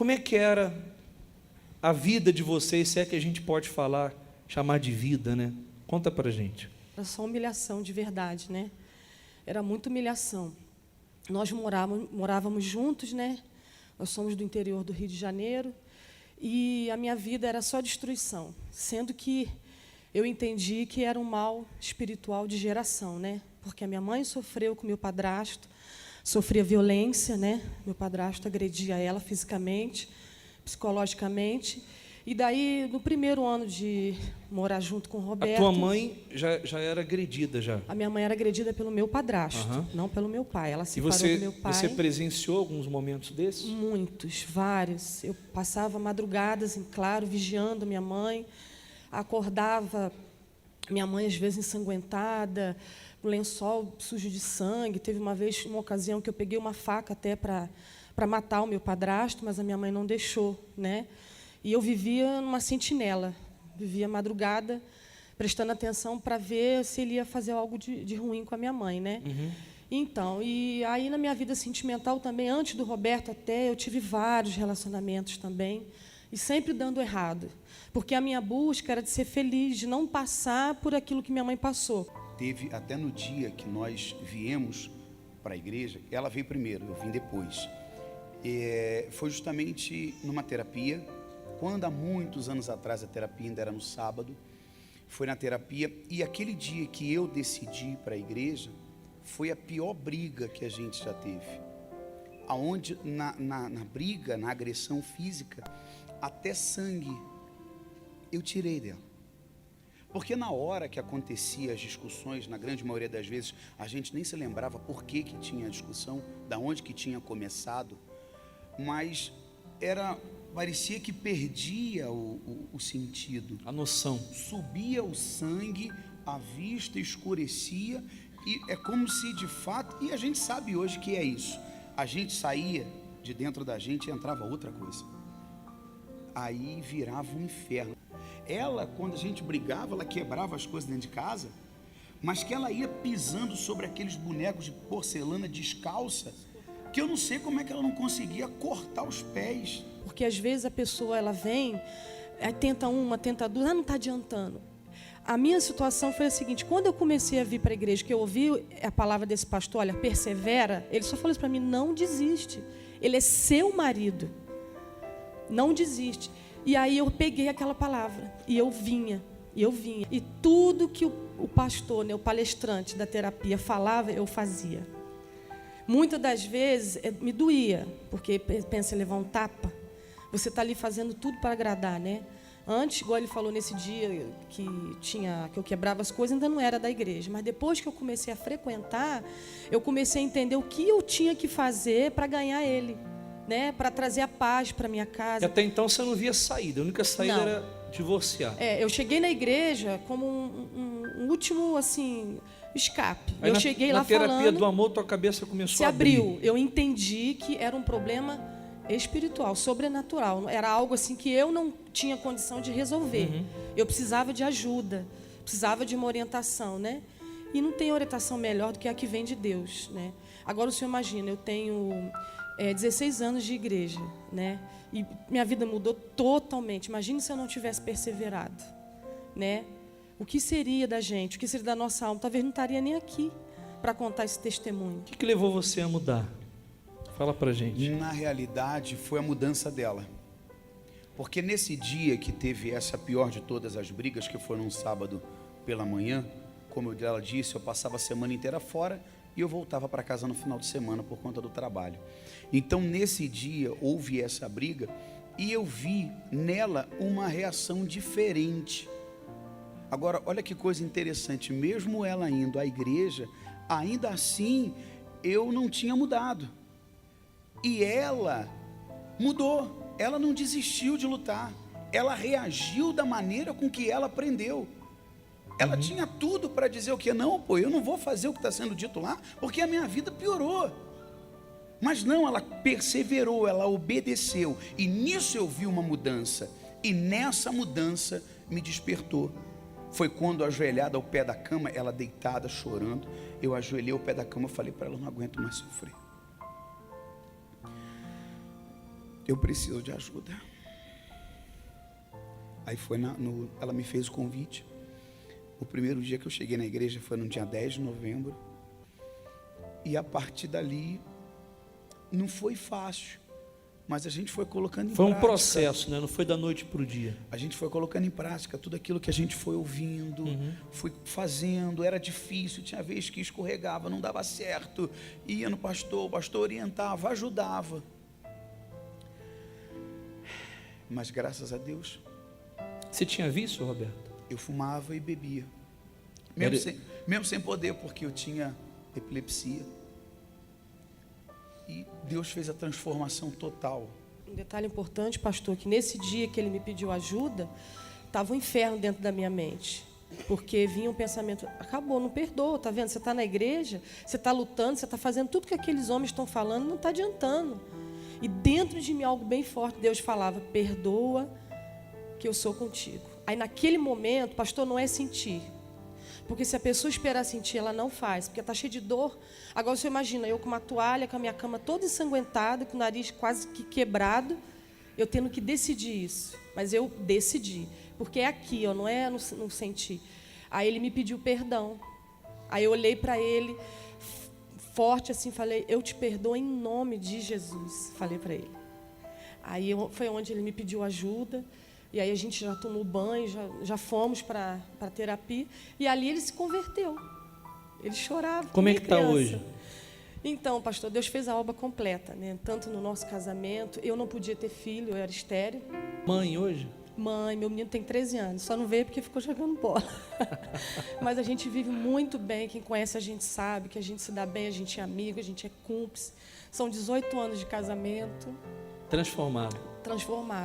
Como é que era a vida de vocês, se é que a gente pode falar, chamar de vida, né? Conta pra gente. Era só humilhação de verdade, né? Era muita humilhação. Nós morávamos juntos, né? Nós somos do interior do Rio de Janeiro, e a minha vida era só destruição, sendo que eu entendi que era um mal espiritual de geração, né? Porque a minha mãe sofreu com meu padrasto, sofria violência, né? Meu padrasto agredia ela fisicamente, psicologicamente. E daí, no primeiro ano de morar junto com o Roberto... A tua mãe já era agredida, já? A minha mãe era agredida pelo meu padrasto, não pelo meu pai. Ela se separou do meu pai. E você presenciou alguns momentos desses? Muitos, vários. Eu passava madrugadas, em claro, vigiando minha mãe. Acordava minha mãe, às vezes, ensanguentada, o lençol sujo de sangue. Teve uma vez, uma ocasião, que eu peguei uma faca até para matar o meu padrasto, mas a minha mãe não deixou, né? E eu vivia numa sentinela, vivia madrugada, prestando atenção para ver se ele ia fazer algo de ruim com a minha mãe, né? Então, e aí na minha vida sentimental também, antes do Roberto até, eu tive vários relacionamentos também, e sempre dando errado, porque a minha busca era de ser feliz, de não passar por aquilo que minha mãe passou. Teve até no dia que nós viemos para a igreja, ela veio primeiro, eu vim depois. Foi justamente numa terapia, quando há muitos anos atrás a terapia ainda era no sábado, foi na terapia, e aquele dia que eu decidi ir para a igreja, foi a pior briga que a gente já teve. Aonde na briga, na agressão física, até sangue eu tirei dela. Porque na hora que acontecia as discussões, na grande maioria das vezes, a gente nem se lembrava por que tinha a discussão, da onde que tinha começado, mas parecia que perdia o sentido. A noção. Subia o sangue, a vista escurecia, e é como se de fato, e a gente sabe hoje que é isso, a gente saía de dentro da gente e entrava outra coisa. Aí virava um inferno. Ela, quando a gente brigava, ela quebrava as coisas dentro de casa, mas que ela ia pisando sobre aqueles bonecos de porcelana descalça, que eu não sei como é que ela não conseguia cortar os pés. Porque às vezes a pessoa ela vem, aí tenta uma, tenta duas, não está adiantando. A minha situação foi a seguinte: quando eu comecei a vir para a igreja, que eu ouvi a palavra desse pastor, olha, persevera, ele só falou isso para mim: não desiste, ele é seu marido, não desiste. E aí eu peguei aquela palavra, e eu vinha. E tudo que o pastor, né, o palestrante da terapia falava, eu fazia. Muitas das vezes me doía, porque pensa em levar um tapa, você está ali fazendo tudo para agradar, né? Antes, igual ele falou nesse dia que eu quebrava as coisas, ainda não era da igreja. Mas depois que eu comecei a frequentar, eu comecei a entender o que eu tinha que fazer para ganhar ele, né? Para trazer a paz para minha casa. E até então você não via saída, a única saída era divorciar. Eu cheguei na igreja como um último, assim, escape. Aí eu cheguei lá falando... Na terapia do amor, tua cabeça começou a abrir. Se abriu. Eu entendi que era um problema espiritual, sobrenatural. Era algo assim que eu não tinha condição de resolver. Eu precisava de ajuda, precisava de uma orientação, né? E não tem orientação melhor do que a que vem de Deus, né? Agora o senhor imagina, eu tenho 16 anos de igreja, né? E minha vida mudou totalmente. Imagine se eu não tivesse perseverado, né? O que seria da gente? O que seria da nossa alma? Talvez não estaria nem aqui para contar esse testemunho. O que levou você a mudar? Fala pra gente. Na realidade, foi a mudança dela. Porque nesse dia que teve essa pior de todas as brigas, que foi num sábado pela manhã, como ela disse, eu passava a semana inteira fora e eu voltava para casa no final de semana por conta do trabalho. Então, nesse dia, houve essa briga e eu vi nela uma reação diferente. Agora, olha que coisa interessante, mesmo ela indo à igreja, ainda assim, eu não tinha mudado. E ela mudou, ela não desistiu de lutar, ela reagiu da maneira com que ela aprendeu. Ela tinha tudo para dizer o que? Não, pô, eu não vou fazer o que está sendo dito lá, porque a minha vida piorou. Mas não, ela perseverou, ela obedeceu, e nisso eu vi uma mudança, e nessa mudança me despertou. Foi quando, ajoelhada ao pé da cama, ela deitada, chorando, eu ajoelhei ao pé da cama e falei para ela: eu não aguento mais sofrer. eu preciso de ajuda. Aí foi ela me fez o convite. O primeiro dia que eu cheguei na igreja foi no dia 10 de novembro. E a partir dali, não foi fácil, mas a gente foi colocando em prática. Foi um processo, né? Não foi da noite para o dia. A gente foi colocando em prática tudo aquilo que a gente foi ouvindo, foi fazendo. Era difícil, tinha vezes que escorregava, não dava certo. Ia no pastor, o pastor orientava, ajudava. Mas graças a Deus, Você tinha vício, Roberto? eu fumava e bebia. Era- Mesmo sem poder, porque eu tinha epilepsia. E Deus fez a transformação total. Um detalhe importante, pastor, que nesse dia que ele me pediu ajuda, estava um inferno dentro da minha mente. Porque vinha um pensamento, acabou, não perdoa, tá vendo? Você está na igreja, você está lutando, você está fazendo tudo que aqueles homens estão falando, não está adiantando. E dentro de mim, algo bem forte, Deus falava, perdoa, que eu sou contigo. Aí naquele momento, pastor, não é sentir. Porque se a pessoa esperar sentir, ela não faz, porque está cheia de dor. Agora você imagina, eu com uma toalha, com a minha cama toda ensanguentada, com o nariz quase que quebrado, eu tendo que decidir isso. Mas eu decidi, porque é aqui, ó, não é no sentir. Aí ele me pediu perdão. Aí eu olhei para ele, forte assim, falei, eu te perdoo em nome de Jesus. Falei para ele. Aí foi onde ele me pediu ajuda. E aí a gente já tomou banho, já fomos para a terapia. E ali ele se converteu. Ele chorava. Como é que está hoje? Então, pastor, Deus fez a obra completa, né? Tanto no nosso casamento, eu não podia ter filho, eu era estéril. Mãe hoje? Mãe, meu menino tem 13 anos, só não veio porque ficou jogando bola. Mas a gente vive muito bem, quem conhece a gente sabe que a gente se dá bem, a gente é amigo, a gente é cúmplice. São 18 anos de casamento. Transformado. Transformado.